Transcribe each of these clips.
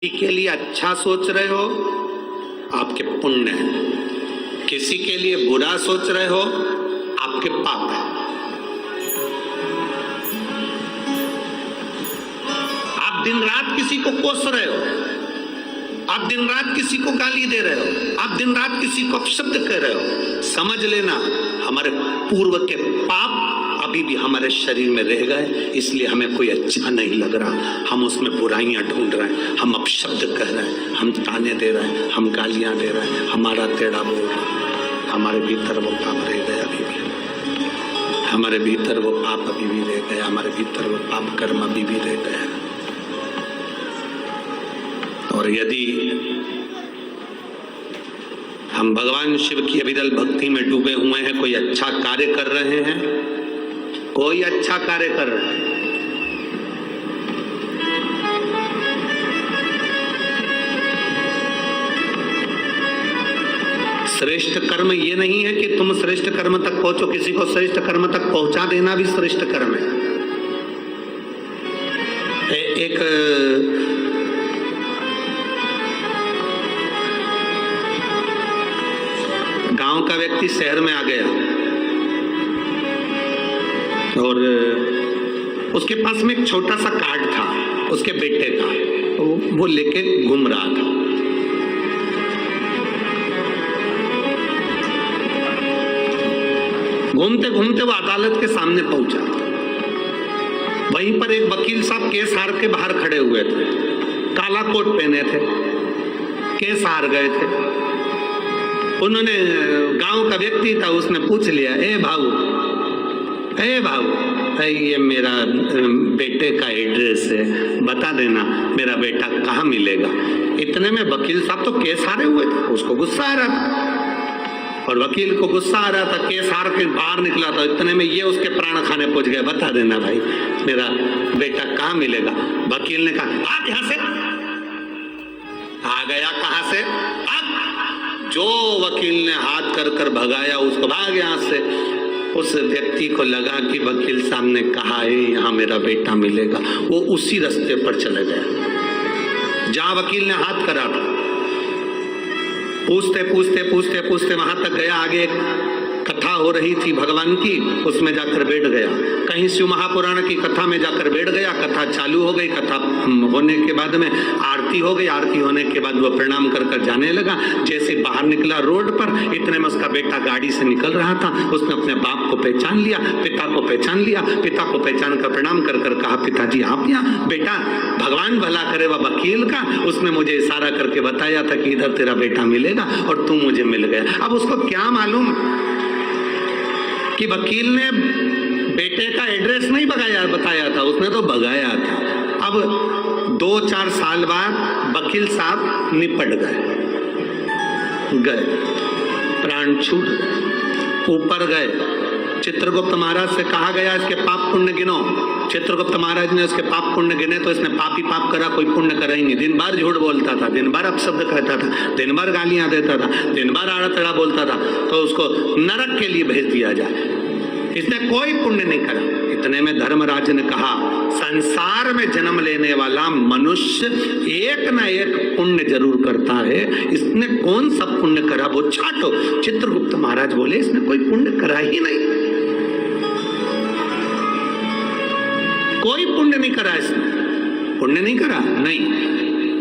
किसी के लिए अच्छा सोच रहे हो आपके पुण्य है, किसी के लिए बुरा सोच रहे हो आपके पाप है। आप दिन रात किसी को कोस रहे हो, आप दिन रात किसी को गाली दे रहे हो, आप दिन रात किसी को अपशब्द कर रहे हो, समझ लेना हमारे पूर्व के पाप अभी भी हमारे शरीर में रह गए, इसलिए हमें कोई अच्छा नहीं लग रहा। हम उसमें बुराइयां ढूंढ रहे हैं, हम अपशब्द कह रहे हैं, हम ताने दे रहे हैं, हम गालियां दे रहे हैं, हमारा टेढ़ा बोल रहे हैं। हमारे भीतर वो पाप रह गया अभी भी, हमारे भीतर वो पाप अभी भी रह गया, हमारे भीतर वो पाप कर्म अभी भी रह गया। और यदि हम भगवान शिव की अविरल भक्ति में डूबे हुए हैं, कोई अच्छा कार्य कर रहे हैं, कोई अच्छा कार्य कर रहे हैं, श्रेष्ठ कर्म ये नहीं है कि तुम श्रेष्ठ कर्म तक पहुंचो, किसी को श्रेष्ठ कर्म तक पहुंचा देना भी श्रेष्ठ कर्म है। एक गांव का व्यक्ति शहर में आ गया और उसके पास में एक छोटा सा कार्ड था उसके बेटे का, तो वो लेके घूम रहा था। घूमते घूमते वो अदालत के सामने पहुंचा। वहीं पर एक वकील साहब केस हार के बाहर खड़े हुए थे, काला कोट पहने थे, केस हार गए थे। उन्होंने, गांव का व्यक्ति था, उसने पूछ लिया, ए भाऊ, ये मेरा बेटे का एड्रेस है, बता देना मेरा बेटा कहाँ मिलेगा। इतने में वकील साहब तो केस हारे हुए थे, उसको गुस्सा आ रहा था और वकील को गुस्सा आ रहा था, केस हार के बाहर निकला था। इतने में ये उसके प्राण खाने पहुंच गए, बता देना भाई मेरा बेटा कहाँ मिलेगा। वकील ने कहा, भाग यहाँ से। आ गया कहाँ से? जो वकील ने हाथ कर कर भगाया उसको, भाग यहाँ से। उस व्यक्ति को लगा कि वकील साहब ने कहा है यहाँ मेरा बेटा मिलेगा, वो उसी रास्ते पर चले गया जहां वकील ने हाथ करा था। पूछते पूछते पूछते पूछते वहां तक गया, आगे कथा हो रही थी भगवान की, उसमें जाकर बैठ गया। कहीं शिव महापुराण की कथा में जाकर बैठ गया, कथा चालू हो गई। कथा होने के बाद में आरती हो गई, आरती होने के बाद वो प्रणाम कर कर जाने लगा। जैसे बाहर निकला रोड पर, इतने में उसका बेटा गाड़ी से निकल रहा था। उसने अपने बाप को पहचान लिया, पिता को पहचान लिया, पिता को पहचान कर प्रणाम कर कर कहा, पिताजी आप यहाँ? बेटा भगवान भला करे वह वकील का, उसने मुझे इशारा करके बताया था कि इधर तेरा बेटा मिलेगा और तू मुझे मिल गया। अब उसको क्या मालूम कि वकील ने बेटे का एड्रेस नहीं बताया था, उसने तो भगाया था। अब 2-4 साल बाद वकील साहब निपट गए, प्राण छूट गए, ऊपर गए। चित्रगुप्त महाराज से कहा गया इसके पाप पुण्य गिनो। चित्रगुप्त महाराज ने उसके पाप पुण्य गिने तो इसने पाप ही पाप करा, कोई पुण्य करा ही नहीं। दिन भर झूठ बोलता था, दिन भर अपशब्द कहता था, दिन भर गालियां देता था, दिन भर आड़ा तड़ा बोलता था, तो उसको नरक के लिए भेज दिया जाए। इसने कोई पुण्य नहीं करा। इतने में धर्मराज ने कहा, संसार में जन्म लेने वाला मनुष्य एक ना एक पुण्य जरूर करता है, इसने कौन सा पुण्य करा वो छाटो। चित्रगुप्त महाराज बोले, इसने कोई पुण्य करा ही नहीं, कोई पुण्य नहीं करा, इसने पुण्य नहीं करा। नहीं,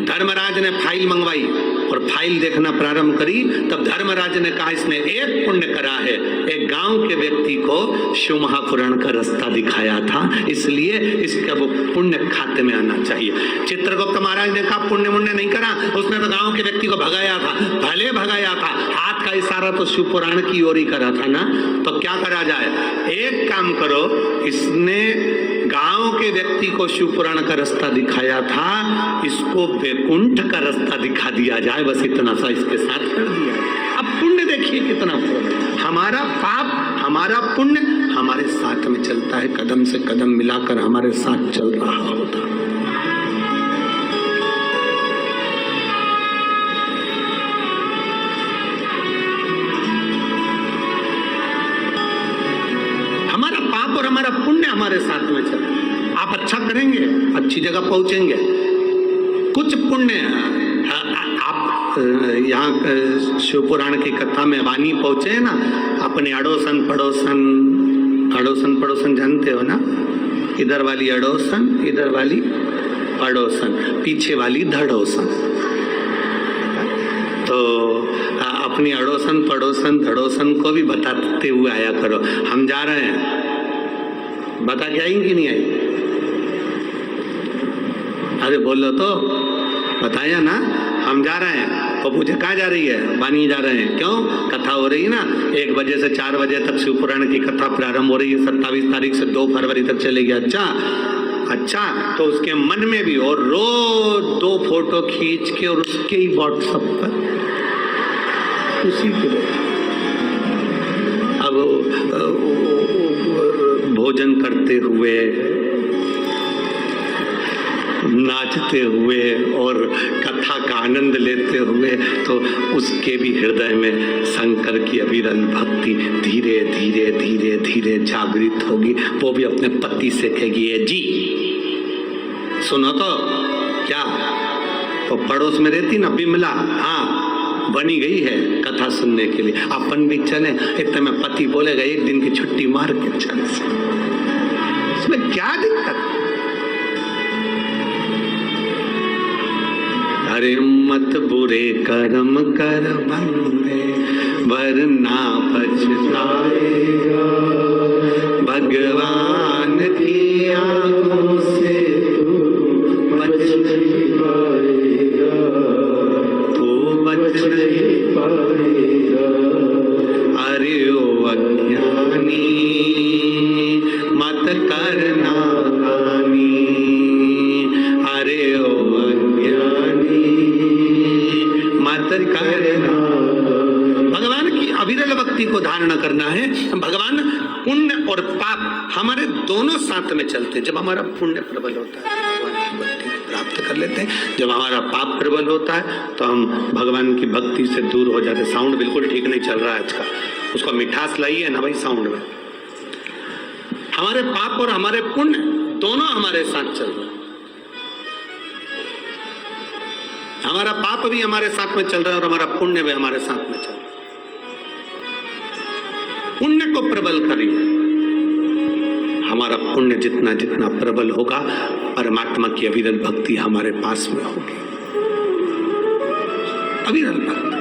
धर्मराज ने फाइल मंगवाई और फाइल देखना प्रारंभ करी, तब धर्मराज ने कहा इसने एक पुण्य करा है, एक गांव के व्यक्ति को शिव महापुराण का रास्ता दिखाया था, इसलिए इसका वो पुण्य खाते में आना चाहिए। चित्रगुप्त महाराज ने कहा पुण्य मुण्य नहीं करा, उसने तो गांव के व्यक्ति को भगाया था। भले भगाया था, हाथ का इशारा तो शिव पुराण की ओर ही करा था ना, तो क्या करा जाए? एक काम करो, इसने गांव के व्यक्ति को शिव पुराण का रास्ता दिखाया था, इसको वैकुंठ का रास्ता दिखा दिया जाए, बस इतना सा इसके साथ कर दिया। अब पुण्य देखिए कितना पुण्य, हमारा पाप हमारा पुण्य हमारे साथ में चलता है, कदम से कदम मिलाकर हमारे साथ चल रहा होता। हमारा पाप और हमारा पुण्य हमारे साथ में चले। आप अच्छा करेंगे, अच्छी जगह पहुंचेंगे। कुछ कुछ पुण्य आप यहाँ शिव पुराण की कथा में वाणी पहुंचे हैं ना, अपने अड़ोसन पड़ोसन जानते हो ना, इधर वाली अड़ोसन, इधर वाली पड़ोसन, पीछे वाली धड़ोसन। तो अपनी अड़ोसन पड़ोसन धड़ोसन को भी बताते हुए आया करो, हम जा रहे हैं, बता के आई कि नहीं आई? अरे बोलो तो, बताया ना, हम जा रहे हैं। और पूछे कहाँ जा रही है? वानी जा रहे हैं। क्यों? कथा हो रही है ना, 1 बजे से 4 बजे तक शिव पुराण की कथा प्रारंभ हो रही है, 27 तारीख से 2 फरवरी तक चलेगी। अच्छा, तो उसके मन में भी, और रोज 2 फोटो खींच के और उसके ही व्हाट्सएप पर उसी के अब भोजन करते हुए, नाचते हुए और कथा का आनंद लेते हुए, तो उसके भी हृदय में शंकर की अविरल भक्ति धीरे धीरे धीरे धीरे जागृत होगी। वो भी अपने पति से कहेगी, ये जी सुनो तो क्या, तो पड़ोस में रहती ना बिमला, हाँ बनी गई है कथा सुनने के लिए, अपन भी चले। इतने में पति बोलेगा, 1 दिन की छुट्टी मार के चले, इसमें क्या दिक्कत? अरे मत बुरे कर्म कर बंदे, वरना पछताएगा, भगवान की आंखों से तू बच नहीं पाएगा, तू बच नहीं पाएगा। अरे ओ अज्ञानी मत करना हानि, अरे ओ अज्ञानी मत करना। भगवान की अविरल भक्ति को धारण करना है। भगवान पुण्य और पाप हमारे दोनों साथ में चलते। जब हमारा पुण्य प्रबल होता है भगवान की भक्ति को प्राप्त कर लेते हैं, जब हमारा पाप प्रबल होता है तो हम भगवान की भक्ति से दूर हो जाते। साउंड बिल्कुल ठीक नहीं चल रहा है आज का, उसको मिठास लाइए ना भाई साउंड में। हमारे पाप और हमारे पुण्य दोनों हमारे साथ चल रहे हैं। हमारा पाप भी हमारे साथ में चल रहा है और हमारा पुण्य भी हमारे साथ में चल रहा है। पुण्य को प्रबल करिए। हमारा पुण्य जितना जितना प्रबल होगा, परमात्मा की अविरल भक्ति हमारे पास में होगी। अविरल भक्ति।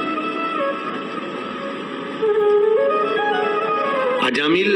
अजामिल